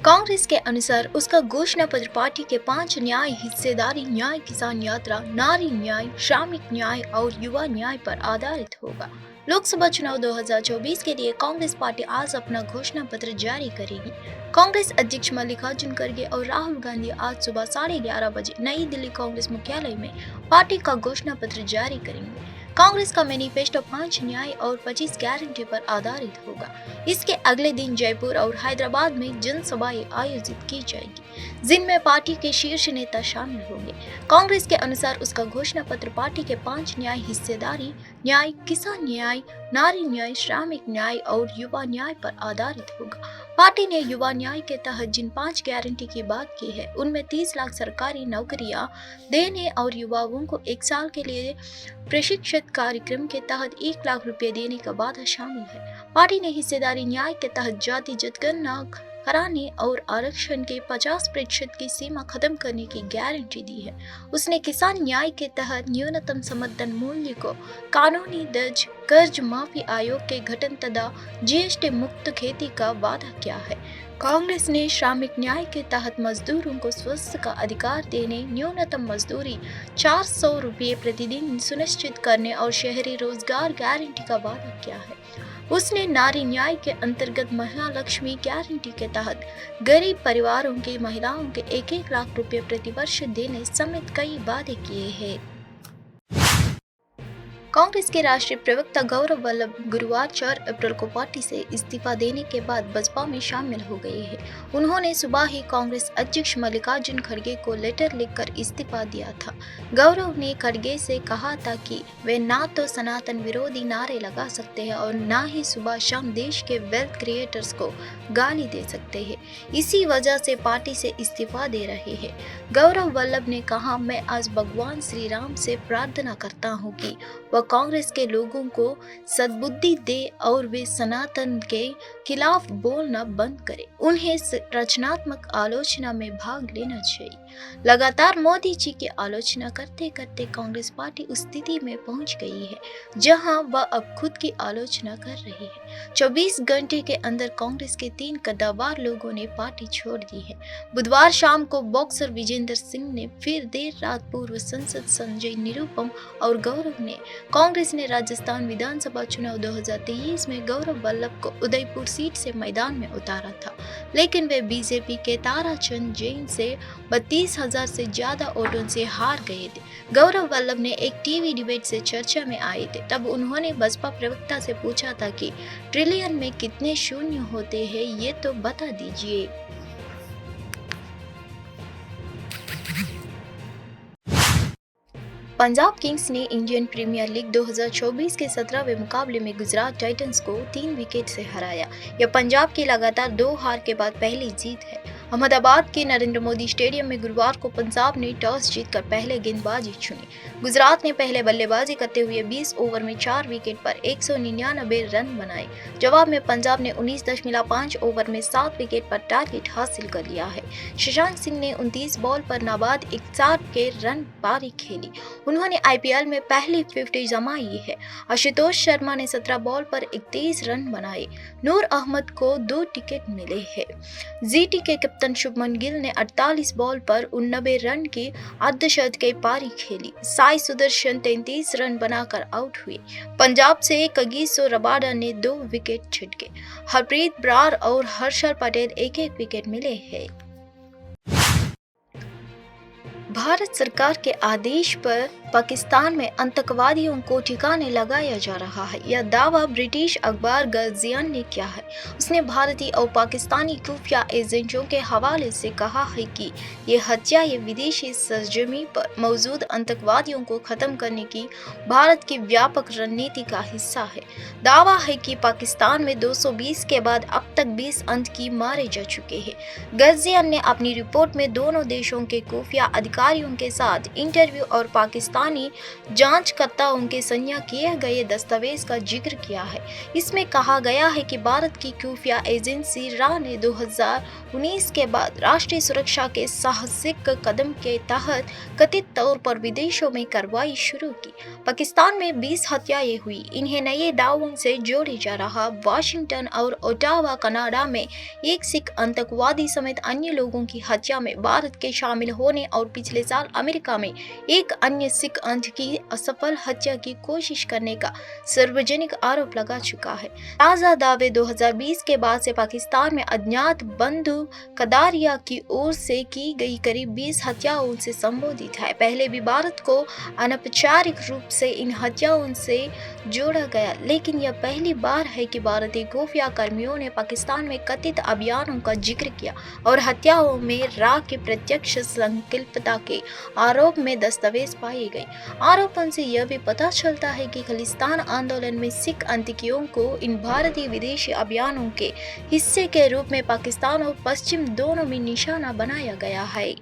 कांग्रेस के अनुसार उसका घोषणा पत्र पार्टी के 5 न्याय, हिस्सेदारी न्याय, किसान यात्रा, नारी न्याय, श्रमिक न्याय और युवा न्याय पर आधारित होगा। लोकसभा चुनाव 2024 के लिए कांग्रेस पार्टी आज अपना घोषणा पत्र जारी करेगी। कांग्रेस अध्यक्ष मल्लिकार्जुन खड़गे और राहुल गांधी आज सुबह 11:30 बजे नई दिल्ली कांग्रेस मुख्यालय में पार्टी का घोषणा पत्र जारी करेंगे। कांग्रेस का मैनिफेस्टो 5 न्याय और 25 गारंटी पर आधारित होगा। इसके अगले दिन जयपुर और हैदराबाद में जनसभाएं आयोजित की जाएगी, जिनमें पार्टी के शीर्ष नेता शामिल होंगे। कांग्रेस के अनुसार उसका घोषणा पत्र पार्टी के 5 न्याय, हिस्सेदारी न्याय, किसान न्याय, नारी न्याय, श्रमिक न्याय और युवा न्याय पर आधारित होगा। पार्टी ने युवा न्याय के तहत जिन 5 गारंटी की बात की है, उनमें 30 लाख सरकारी नौकरियां देने और युवाओं को 1 साल के लिए प्रशिक्षित कार्यक्रम के तहत 1 लाख रुपए देने का वादा शामिल है। पार्टी ने हिस्सेदारी न्याय के तहत जाति जनगणना कराने और आरक्षण के 50% की सीमा खत्म करने की गारंटी दी है। उसने किसान न्याय के तहत न्यूनतम समर्थन मूल्य को कानूनी दर्ज, कर्ज माफी आयोग के गठन तथा जीएसटी मुक्त खेती का वादा किया है। कांग्रेस ने श्रमिक न्याय के तहत मजदूरों को स्वास्थ्य का अधिकार देने, न्यूनतम मजदूरी 400 रुपये प्रतिदिन सुनिश्चित करने और शहरी रोजगार गारंटी का वादा किया है। उसने नारी न्याय के अंतर्गत महालक्ष्मी गारंटी के तहत गरीब परिवारों की महिलाओं के 1-1 लाख रुपए प्रतिवर्ष देने समेत कई वादे किए हैं। कांग्रेस के राष्ट्रीय प्रवक्ता गौरव वल्लभ गुरुवार 4 अप्रैल को पार्टी से इस्तीफा देने के बाद बसपा में शामिल हो गए हैं। उन्होंने सुबह ही कांग्रेस अध्यक्ष मल्लिकार्जुन खड़गे को लेटर लिखकर इस्तीफा दिया था। गौरव ने खड़गे से कहा था कि वे ना तो सनातन विरोधी नारे लगा सकते हैं और ना ही सुबह शाम देश के वेल्थ क्रिएटर्स को गाली दे सकते हैं। इसी वजह से पार्टी से इस्तीफा दे रहे हैं। गौरव वल्लभ ने कहा, मैं आज भगवान श्री राम से प्रार्थना करता हूँ कि वह कांग्रेस के लोगों को सद्बुद्धि दे और वे सनातन के खिलाफ बोलना बंद करें। उन्हें रचनात्मक आलोचना में भाग लेना चाहिए। लगातार मोदी जी की आलोचना करते करते कांग्रेस पार्टी उस स्थिति में पहुंच गई है जहां वह अब खुद की आलोचना कर रही है। 24 घंटे के अंदर कांग्रेस के 3 कद्दावर लोगों ने पार्टी छोड़ दी है। बुधवार शाम को बॉक्सर विजेंद्र सिंह ने, फिर देर रात पूर्व सांसद संजय निरुपम और गौरव ने। कांग्रेस ने राजस्थान विधानसभा चुनाव 2023 में गौरव वल्लभ को उदयपुर सीट से मैदान में उतारा था, लेकिन वे बीजेपी के ताराचंद जैन से 32,000 से ज्यादा वोटों से हार गए थे। गौरव वल्लभ ने एक टीवी डिबेट से चर्चा में आए थे। तब उन्होंने बसपा प्रवक्ता से पूछा था कि ट्रिलियन में कितने शून्य होते हैं, ये तो बता दीजिए। पंजाब किंग्स ने इंडियन प्रीमियर लीग 2024 के 17वें मुकाबले में गुजरात टाइटंस को 3 विकेट से हराया। यह पंजाब की लगातार 2 हार के बाद पहली जीत है। अहमदाबाद के नरेंद्र मोदी स्टेडियम में गुरुवार को पंजाब ने टॉस जीतकर पहले गेंदबाजी चुनी। गुजरात ने पहले बल्लेबाजी करते हुए 20 ओवर में 4 विकेट पर 199 रन बनाए। जवाब में पंजाब ने 19.5 ओवर में 7 विकेट पर टारगेट हासिल कर लिया है। शशांक सिंह ने 29 बॉल पर नाबाद 61 के रन पारी खेली। उन्होंने आईपीएल में पहली 50 जमाई है। आशुतोष शर्मा ने 17 बॉल पर 31 रन बनाए। नूर अहमद को 2 विकेट मिले हैं। जीटी के कैप्टन शुभमन गिल ने 48 बॉल पर 89 रन की अर्धशतकीय पारी खेली। साई सुदर्शन 33 रन बनाकर आउट हुए। पंजाब से कगिसो रबाडा ने 2 विकेट झटके। हरप्रीत ब्रार और हर्षल पटेल 1-1 विकेट मिले हैं। भारत सरकार के आदेश पर पाकिस्तान में आतंकवादियों को ठिकाने लगाया जा रहा है। यह दावा ब्रिटिश अखबार गार्जियन ने किया है। उसने भारतीय और पाकिस्तानी खुफिया एजेंटों के हवाले से कहा है कि ये हत्याएं विदेशी सरजमी पर मौजूद आतंकवादियों को खत्म करने की भारत की व्यापक रणनीति का हिस्सा है। दावा है कि पाकिस्तान में 220 के बाद अब तक 20 आतंकी मारे जा चुके हैं। गार्जियन ने अपनी रिपोर्ट में दोनों देशों के खुफिया अधिकारियों के साथ इंटरव्यू और पाकिस्तान पाकिस्तानी जांचकर्ताओं के संज्ञा किए गए दस्तावेज का जिक्र किया है। इसमें कहा गया है कि भारत की खुफिया एजेंसी रा ने 2019 के बाद राष्ट्रीय सुरक्षा के साहसिक कदम के तहत कथित तौर पर विदेशों में कार्रवाई शुरू की। पाकिस्तान में 20 हत्याएं हुई। इन्हें नए दावों से जोड़े जा रहा। वाशिंगटन और ओटावा कनाडा में एक सिख आतंकवादी समेत अन्य लोगों की हत्या में भारत के शामिल होने और पिछले साल अमेरिका में एक अन्य सिख अंध की असफल हत्या की कोशिश करने का सार्वजनिक आरोप लगा चुका है। ताज़ा दावे 2020 के बाद से पाकिस्तान में अज्ञात बंधु कदारिया की ओर से की गई करीब 20 हत्याओं से संबोधित है। पहले भी भारत को अनौपचारिक रूप से इन हत्याओं से जोड़ा गया, लेकिन यह पहली बार है कि भारतीय खुफिया कर्मियों ने पाकिस्तान में कथित अभियानों का जिक्र किया और हत्याओं में रा की प्रत्यक्ष संलिप्तता के आरोप में दस्तावेज पाए गए। आरोपों से यह भी पता चलता है कि खालिस्तान आंदोलन में सिख आतंकियों को इन भारतीय विदेशी अभियानों के हिस्से के रूप में पाकिस्तान और पश्चिम दोनों में निशाना बनाया गया है।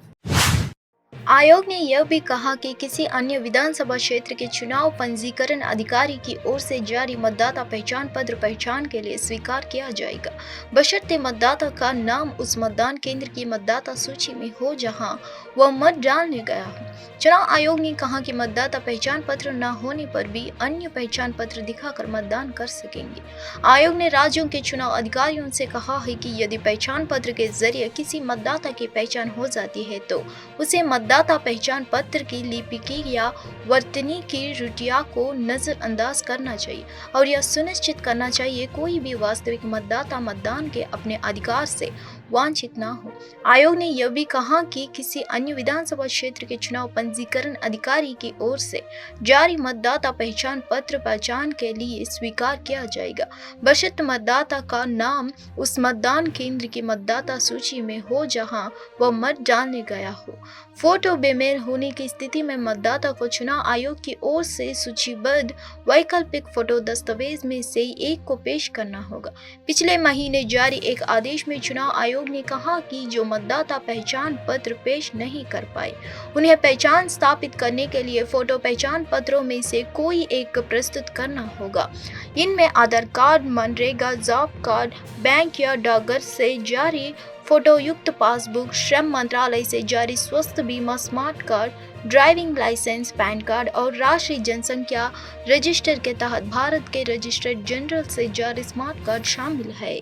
आयोग ने यह भी कहा कि किसी अन्य विधानसभा क्षेत्र के चुनाव पंजीकरण अधिकारी की ओर से जारी मतदाता पहचान पत्र पहचान के लिए स्वीकार किया जाएगा, बशर्ते मतदाता का नाम उस मतदान केंद्र की मतदाता सूची में हो जहां वह मत डालने गया हो। चुनाव आयोग ने कहा कि मतदाता पहचान पत्र न होने पर भी अन्य पहचान पत्र दिखाकर मतदान कर सकेंगे। आयोग ने राज्यों के चुनाव अधिकारियों से कहा है कि यदि पहचान पत्र के जरिए किसी मतदाता की पहचान हो जाती है तो उसे मतदाता पहचान पत्र की लिपिकी या वर्तनी की त्रुटियों को नजरअंदाज करना चाहिए और यह सुनिश्चित करना चाहिए कोई भी वास्तविक मतदाता मतदान के अपने अधिकार से वंचित न हो। आयोग ने यह भी कहा कि किसी अन्य विधानसभा क्षेत्र के चुनाव पंजीकरण अधिकारी की ओर से जारी मतदाता पहचान पत्र पहचान के लिए स्वीकार किया जाएगा, बशर्ते मतदाता का नाम उस मतदान केंद्र की मतदाता सूची में हो जहां वह मत डालने गया हो। फोटो बेमेल होने की स्थिति में मतदाता को चुनाव आयोग की ओर से सूचीबद्ध वैकल्पिक फोटो दस्तावेज में से एक को पेश करना होगा। पिछले महीने जारी एक आदेश में चुनाव आयोग ने कहा कि जो मतदाता पहचान पत्र पेश नहीं कर पाए उन्हें पहचान स्थापित करने के लिए फोटो पहचान पत्रों में से कोई एक प्रस्तुत करना होगा। इनमें Aadhaar card, MNREGA, job card, bank या डाकघर से जारी फोटो युक्त पासबुक, श्रम मंत्रालय से जारी स्वास्थ्य बीमा smart card, driving licence, PAN card और राष्ट्रीय जनसंख्या रजिस्टर के तहत भारत के रजिस्ट्रार जनरल से जारी स्मार्ट कार्ड शामिल है।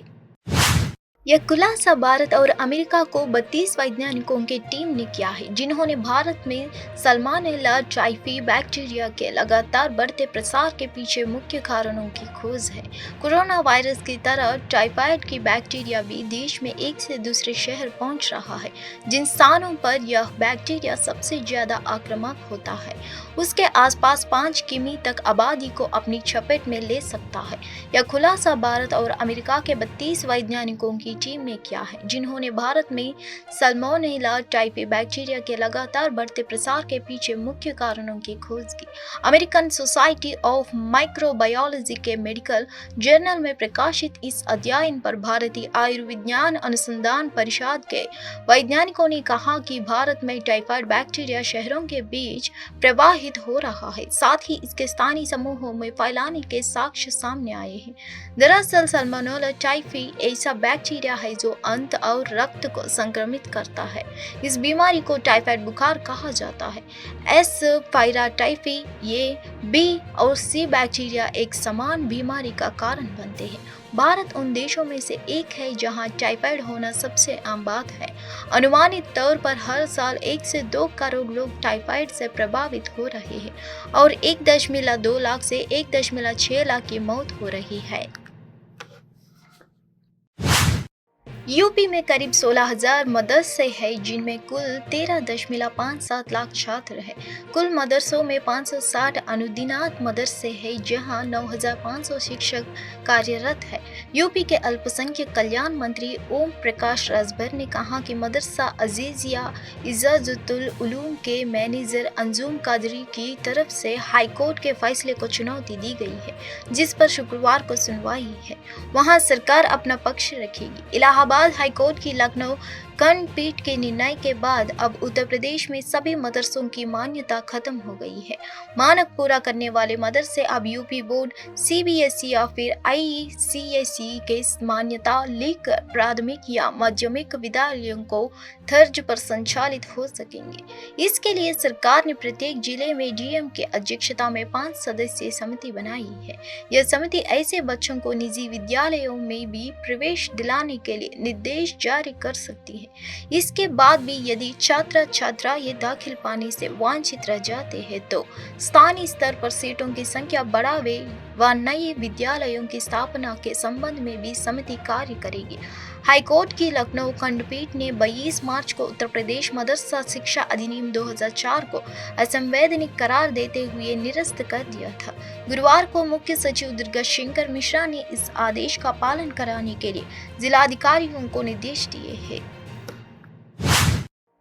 यह खुलासा भारत और अमेरिका को 32 वैज्ञानिकों की टीम ने किया है, जिन्होंने भारत में सल्मोनेला टाइफी बैक्टीरिया के लगातार बढ़ते प्रसार के पीछे मुख्य कारणों की खोज है। कोरोना वायरस की तरह टाइफाइड की बैक्टीरिया भी देश में एक से दूसरे शहर पहुंच रहा है। जिन स्थानों पर यह बैक्टीरिया सबसे ज्यादा आक्रामक होता है उसके आसपास 5 किमी तक आबादी को अपनी चपेट में ले सकता है। यह खुलासा भारत और अमेरिका के 32 वैज्ञानिकों की टीम ने किया है, जिन्होंने भारत में सल्मोनेला टाइफी बैक्टीरिया के लगातार बढ़ते प्रसार के पीछे मुख्य कारणों की खोज की। अमेरिकन सोसाइटी ऑफ माइक्रोबायोलॉजी के मेडिकल जर्नल में प्रकाशित इस अध्ययन पर भारतीय आयुर्विज्ञान अनुसंधान परिषद के वैज्ञानिकों ने कहा कि भारत में टाइफाइड बैक्टीरिया शहरों के बीच प्रवाहित हो रहा है, साथ ही इसके स्थानीय समूहों में फैलाने के साक्ष्य सामने आए हैं। दरअसल सल्मोनेला टाइफी ऐसा बैक्टीरिया है जो अंत और रक्त को संक्रमित करता है। इस बीमारी को टाइफाइड बुखार कहा जाता है। एस पायराटाइफी, ये बी और सी बैक्टीरिया एक समान बीमारी का कारण बनते हैं। भारत उन देशों में से एक है जहां टाइफाइड होना सबसे आम बात है। अनुमानित तौर पर हर साल 1 से 2 करोड़ लोग टाइफाइड से प्रभावित हो रहे हैं और 1.2 लाख से 1.6 लाख की मौत हो रही है। यूपी में करीब 16,000 मदरसे हैं, जिनमें कुल 13.57 लाख छात्र हैं। कुल मदरसों में 560 अनुदिनात मदरसे हैं, जहां 9,500 शिक्षक कार्यरत हैं। यूपी के अल्पसंख्यक कल्याण मंत्री ओम प्रकाश राजभर ने कहा कि मदरसा अजीजिया इजाजुल उलूम के मैनेजर अंजुम कादरी की तरफ से हाईकोर्ट के फैसले को चुनौती दी गई है, जिस पर शुक्रवार को सुनवाई है। वहां सरकार अपना पक्ष रखेगी। इलाहाबाद हाईकोर्ट की लखनऊ खंडपीठ के निर्णय के बाद अब उत्तर प्रदेश में सभी मदरसों की मान्यता खत्म हो गई है। मानक पूरा करने वाले मदरसे अब यूपी बोर्ड, सीबीएसई या फिर आईसीएसई के मान्यता लेकर प्राथमिक या माध्यमिक विद्यालयों को तर्ज पर संचालित हो सकेंगे। इसके लिए सरकार ने प्रत्येक जिले में डीएम के अध्यक्षता में 5 सदस्यीय समिति बनाई है। यह समिति ऐसे बच्चों को निजी विद्यालयों में भी प्रवेश दिलाने के लिए निर्देश जारी कर सकती है। इसके बाद भी यदि छात्र छात्रा ये दाखिल पाने से वांछित रह जाते हैं तो स्थानीय स्तर पर सीटों की संख्या बढ़ावे व नए विद्यालयों की स्थापना के संबंध में भी समिति कार्य करेगी। हाईकोर्ट की लखनऊ खंडपीठ ने 22 मार्च को उत्तर प्रदेश मदरसा शिक्षा अधिनियम 2004 को असंवैधानिक करार देते हुए निरस्त कर दिया था। गुरुवार को मुख्य सचिव दुर्गा शंकर मिश्रा ने इस आदेश का पालन कराने के लिए जिलाधिकारियों को निर्देश दिए हैं।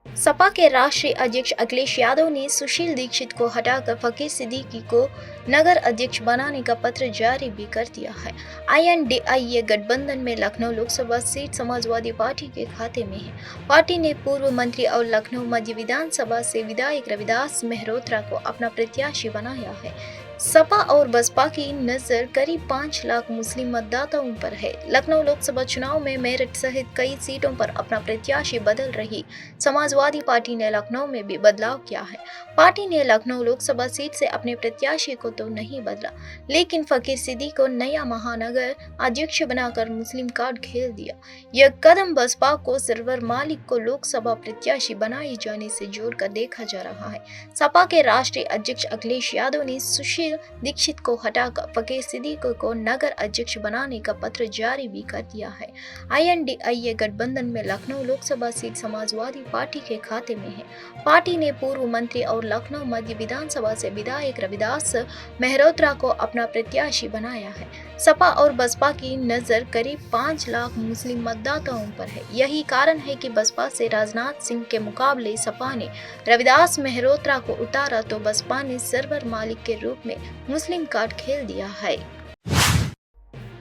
सपा के राष्ट्रीय अध्यक्ष अखिलेश यादव ने सुशील दीक्षित को हटाकर फकीर सिद्दीकी को नगर अध्यक्ष बनाने का पत्र जारी भी कर दिया है। INDIA गठबंधन में लखनऊ लोकसभा सीट समाजवादी पार्टी के खाते में है। पार्टी ने पूर्व मंत्री और लखनऊ मध्य विधानसभा से विधायक रविदास मेहरोत्रा को अपना प्रत्याशी बनाया है। सपा और बसपा की नजर करीब 5 लाख मुस्लिम मतदाताओं पर है। लखनऊ लोकसभा चुनाव में मेरठ सहित कई सीटों पर अपना प्रत्याशी बदल रही समाजवादी पार्टी ने लखनऊ में भी बदलाव किया है। पार्टी ने लखनऊ लोकसभा सीट से अपने प्रत्याशी को तो नहीं बदला, लेकिन फकीर सिद्दीकी को नया महानगर अध्यक्ष बनाकर मुस्लिम कार्ड खेल दिया। यह कदम बसपा को सरवर मालिक को लोकसभा प्रत्याशी बनाए जाने से जोड़कर देखा जा रहा है। सपा के राष्ट्रीय अध्यक्ष अखिलेश यादव ने सुशील दीक्षित को हटाकर फकीर सिद्दीकी को नगर अध्यक्ष बनाने का पत्र जारी भी कर दिया है। INDIA गठबंधन में लखनऊ लोकसभा सीट समाजवादी पार्टी के खाते में है। पार्टी ने पूर्व मंत्री और लखनऊ मध्य विधानसभा से विधायक रविदास मेहरोत्रा को अपना प्रत्याशी बनाया है। सपा और बसपा की नजर करीब 5 लाख मुस्लिम मतदाताओं पर है। यही कारण है कि बसपा से राजनाथ सिंह के मुकाबले सपा ने रविदास मेहरोत्रा को उतारा तो बसपा ने सर्वर मालिक के रूप में मुस्लिम कार्ड खेल दिया है।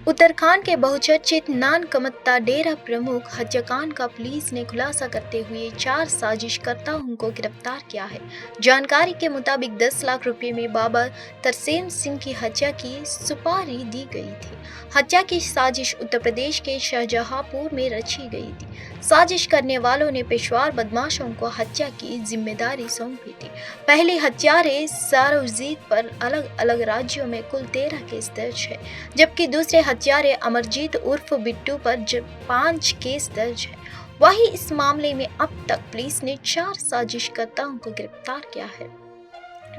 उत्तराखंड के बहुचर्चित नानकमत्ता डेरा प्रमुख हत्याकांड का पुलिस ने खुलासा करते हुए 4 साजिशकर्ताओं को गिरफ्तार किया है। जानकारी के मुताबिक 10 लाख रुपए में बाबा तरसेम सिंह की हत्या की सुपारी दी गई थी। हत्या की साजिश उत्तर प्रदेश के शाहजहांपुर में रची गई थी। साजिश करने वालों ने पेशवार बदमाशों को हत्या की जिम्मेदारी सौंपी थी। पहले हत्यारे सारोजीत पर अलग अलग राज्यों में कुल 13 केस दर्ज है, जबकि दूसरे हत्यारे अमरजीत उर्फ बिट्टू पर 5 केस दर्ज है। वहीं इस मामले में अब तक पुलिस ने 4 साजिशकर्ताओं को गिरफ्तार किया है,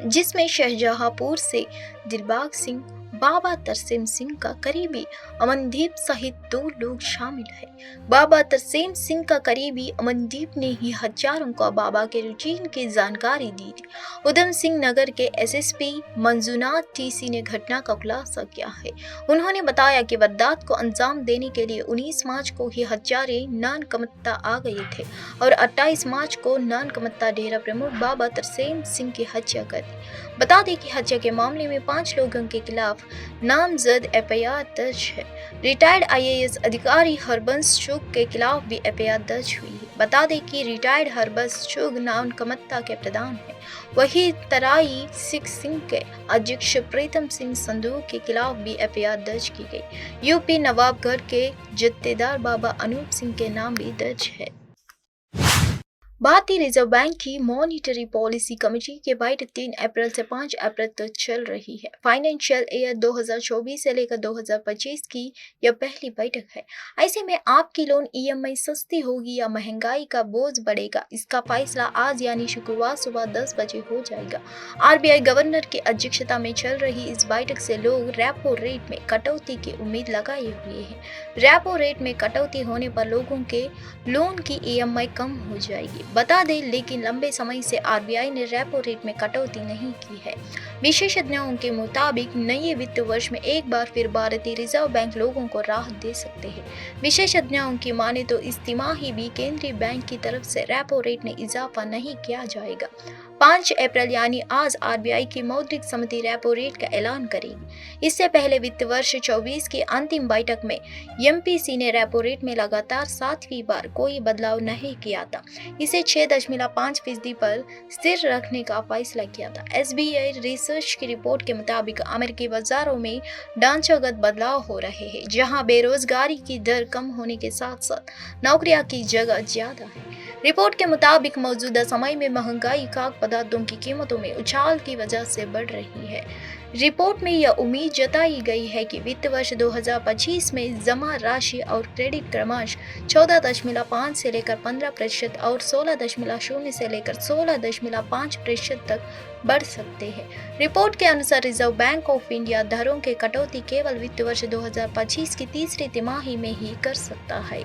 जिसमें शाहजहांपुर से दिलबाग सिंह, बाबा तरसेम सिंह का करीबी अमनदीप सहित 2 लोग शामिल हैं। बाबा तरसेम सिंह का करीबी अमनदीप ने ही हत्यारों को बाबा के रूटीन की जानकारी दी थी। उधम सिंह नगर के SSP मंजूनाथ TC ने घटना का खुलासा किया है। उन्होंने बताया कि वारदात को अंजाम देने के लिए 19 मार्च को ही हत्यारे नानकमत्ता आ गए थे और 28 मार्च को नानकमत्ता डेरा प्रमुख बाबा तरसेम सिंह की हत्या कर दी। बता दें कि हत्या के मामले में 5 लोगों के खिलाफ नामजद FIR दर्ज है। रिटायर्ड IAS अधिकारी हरबंस चुग के खिलाफ भी FIR दर्ज हुई है। बता दें कि रिटायर्ड हरबंस चुग नानकमत्ता के प्रधान है। वही तराई सिख सिंह के अध्यक्ष प्रीतम सिंह संधू के खिलाफ भी FIR दर्ज की गई। यूपी नवाबगढ़ के जत्थेदार बाबा अनूप सिंह के नाम भी दर्ज है। भारतीय रिजर्व बैंक की मॉनिटरी पॉलिसी कमेटी की बैठक 3 अप्रैल से 5 अप्रैल तक चल रही है। फाइनेंशियल ईयर 2024 से लेकर 2025 की यह पहली बैठक है। ऐसे में आपकी लोन EMI सस्ती होगी या महंगाई का बोझ बढ़ेगा, इसका फैसला आज यानी शुक्रवार सुबह 10 बजे हो जाएगा। RBI गवर्नर की अध्यक्षता में चल रही इस बैठक से लोग रेपो रेट में कटौती की उम्मीद लगाए हुए हैं। रेपो रेट में कटौती होने पर लोगों के लोन की EMI कम हो जाएगी। बता दें, लेकिन लंबे समय से RBI ने रेपो रेट में कटौती नहीं की है। विशेषज्ञों के मुताबिक नए वित्त वर्ष में एक बार फिर भारतीय रिजर्व बैंक लोगों को राहत दे सकते हैं। विशेषज्ञों की माने तो इस तिमाही भी केंद्रीय बैंक की तरफ से रेपो रेट में इजाफा नहीं किया जाएगा। 5 अप्रैल यानी आज आरबीआई की मौद्रिक समिति रेपो रेट का ऐलान करेगी। इससे पहले वित्त वर्ष 24 की अंतिम बैठक में एमपीसी ने रेपो रेट में लगातार 7वीं बार कोई बदलाव नहीं किया था। इसे 6.5% पर स्थिर रखने का फैसला किया था। एसबीआई रिसर्च की रिपोर्ट के मुताबिक अमेरिकी बाजारों में ढांचागत बदलाव हो रहे हैं, जहां बेरोजगारी की दर कम होने के साथ साथ नौकरियों की जगह ज्यादा है। रिपोर्ट के मुताबिक मौजूदा समय में महंगाई खाद्य पदार्थों की कीमतों में उछाल की वजह से बढ़ रही है। रिपोर्ट में यह उम्मीद जताई गई है कि वित्त वर्ष 2025 में जमा राशि और क्रेडिट क्रमशः 14.5 से लेकर 15% और 16.0 से लेकर 16.5% तक बढ़ सकते हैं। रिपोर्ट के अनुसार रिजर्व बैंक ऑफ इंडिया दरों के कटौती केवल वित्त वर्ष 2025 की तीसरी तिमाही में ही कर सकता है।